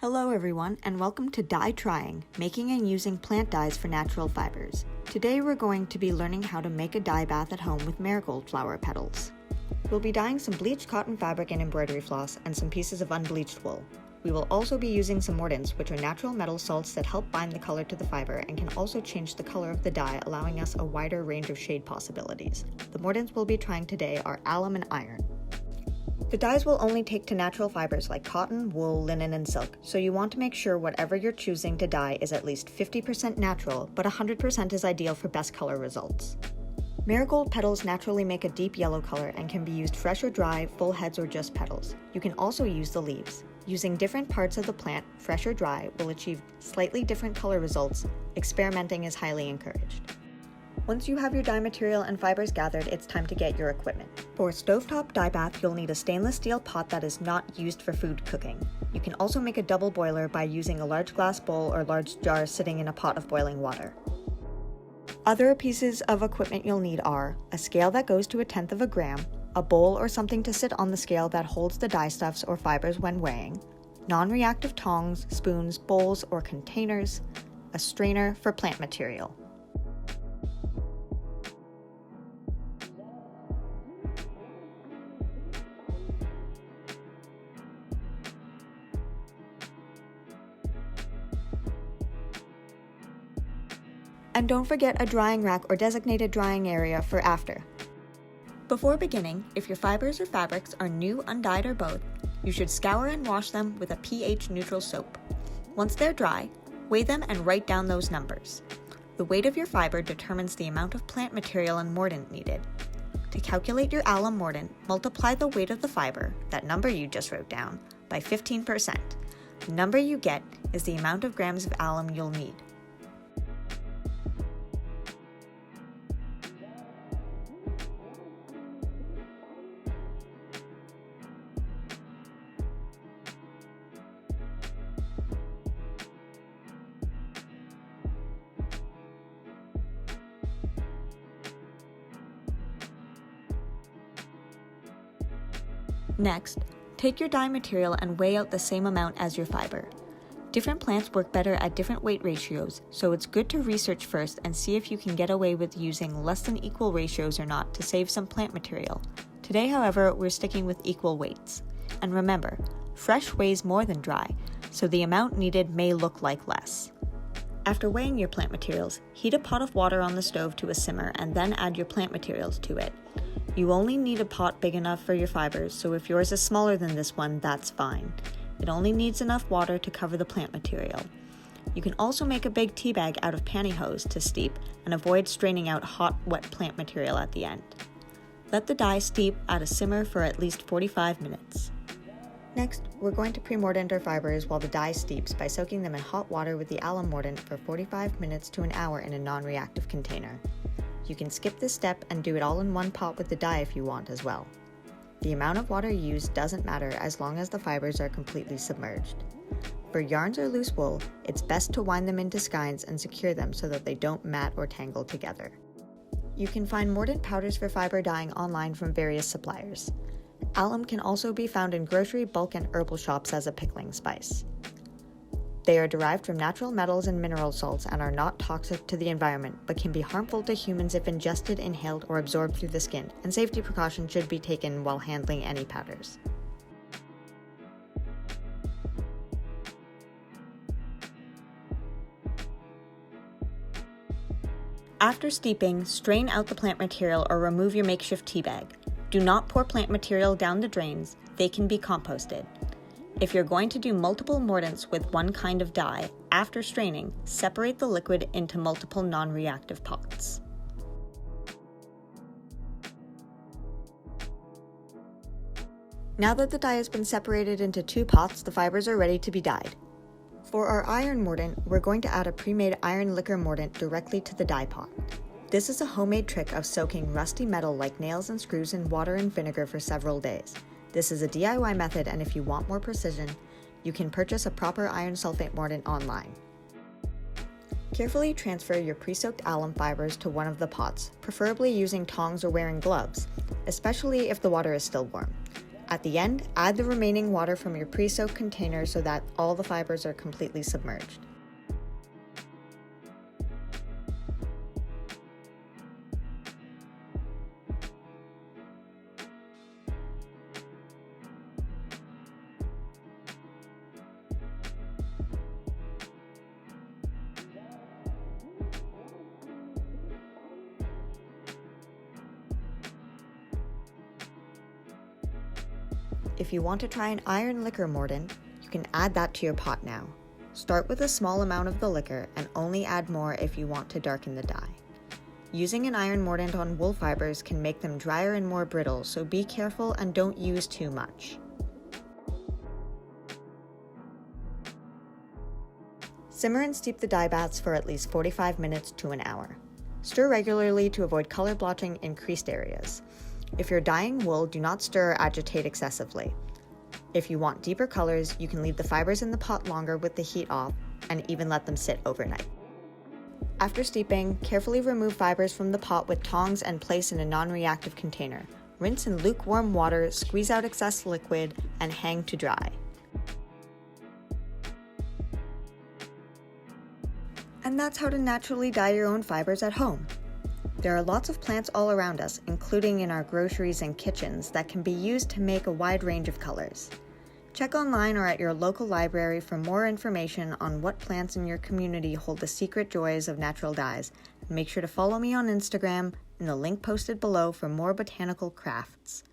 Hello everyone, and welcome to Dye Trying, making and using plant dyes for natural fibers. Today we're going to be learning how to make a dye bath at home with marigold flower petals. We'll be dyeing some bleached cotton fabric and embroidery floss and some pieces of unbleached wool. We will also be using some mordants, which are natural metal salts that help bind the color to the fiber and can also change the color of the dye, allowing us a wider range of shade possibilities. The mordants we'll be trying today are alum and iron. The dyes will only take to natural fibers like cotton, wool, linen, and silk, so you want to make sure whatever you're choosing to dye is at least 50% natural, but 100% is ideal for best color results. Marigold petals naturally make a deep yellow color and can be used fresh or dry, full heads, or just petals. You can also use the leaves. Using different parts of the plant, fresh or dry, will achieve slightly different color results. Experimenting is highly encouraged. Once you have your dye material and fibers gathered, it's time to get your equipment. For a stovetop dye bath, you'll need a stainless steel pot that is not used for food cooking. You can also make a double boiler by using a large glass bowl or large jar sitting in a pot of boiling water. Other pieces of equipment you'll need are a scale that goes to 1/10 of a gram, a bowl or something to sit on the scale that holds the dyestuffs or fibers when weighing, non-reactive tongs, spoons, bowls, or containers, a strainer for plant material. And don't forget a drying rack or designated drying area for after. Before beginning, if your fibers or fabrics are new, undyed, or both, you should scour and wash them with a pH-neutral soap. Once they're dry, weigh them and write down those numbers. The weight of your fiber determines the amount of plant material and mordant needed. To calculate your alum mordant, multiply the weight of the fiber, that number you just wrote down, by 15%. The number you get is the amount of grams of alum you'll need. Next, take your dye material and weigh out the same amount as your fiber. Different plants work better at different weight ratios, so it's good to research first and see if you can get away with using less than equal ratios or not to save some plant material. Today, however, we're sticking with equal weights. And remember, fresh weighs more than dry, so the amount needed may look like less. After weighing your plant materials, heat a pot of water on the stove to a simmer and then add your plant materials to it. You only need a pot big enough for your fibers, so if yours is smaller than this one, that's fine. It only needs enough water to cover the plant material. You can also make a big tea bag out of pantyhose to steep and avoid straining out hot, wet plant material at the end. Let the dye steep at a simmer for at least 45 minutes. Next, we're going to pre-mordant our fibers while the dye steeps by soaking them in hot water with the alum mordant for 45 minutes to an hour in a non-reactive container. You can skip this step and do it all in one pot with the dye if you want as well. The amount of water used doesn't matter as long as the fibers are completely submerged. For yarns or loose wool, it's best to wind them into skeins and secure them so that they don't mat or tangle together. You can find mordant powders for fiber dyeing online from various suppliers. Alum can also be found in grocery, bulk, and herbal shops as a pickling spice. They are derived from natural metals and mineral salts and are not toxic to the environment, but can be harmful to humans if ingested, inhaled, or absorbed through the skin, and safety precautions should be taken while handling any powders. After steeping, strain out the plant material or remove your makeshift tea bag. Do not pour plant material down the drains, they can be composted. If you're going to do multiple mordants with one kind of dye, after straining, separate the liquid into multiple non-reactive pots. Now that the dye has been separated into 2 pots, the fibers are ready to be dyed. For our iron mordant, we're going to add a pre-made iron liquor mordant directly to the dye pot. This is a homemade trick of soaking rusty metal like nails and screws in water and vinegar for several days. This is a DIY method, and if you want more precision, you can purchase a proper iron sulfate mordant online. Carefully transfer your pre-soaked alum fibers to one of the pots, preferably using tongs or wearing gloves, especially if the water is still warm. At the end, add the remaining water from your pre-soaked container so that all the fibers are completely submerged. If you want to try an iron liquor mordant, you can add that to your pot now. Start with a small amount of the liquor and only add more if you want to darken the dye. Using an iron mordant on wool fibers can make them drier and more brittle, so be careful and don't use too much. Simmer and steep the dye baths for at least 45 minutes to an hour. Stir regularly to avoid color blotching in creased areas. If you're dyeing wool, do not stir or agitate excessively. If you want deeper colors, you can leave the fibers in the pot longer with the heat off and even let them sit overnight. After steeping, carefully remove fibers from the pot with tongs and place in a non-reactive container. Rinse in lukewarm water, squeeze out excess liquid, and hang to dry. And that's how to naturally dye your own fibers at home. There are lots of plants all around us, including in our groceries and kitchens, that can be used to make a wide range of colors. Check online or at your local library for more information on what plants in your community hold the secret joys of natural dyes. And make sure to follow me on Instagram in the link posted below for more botanical crafts.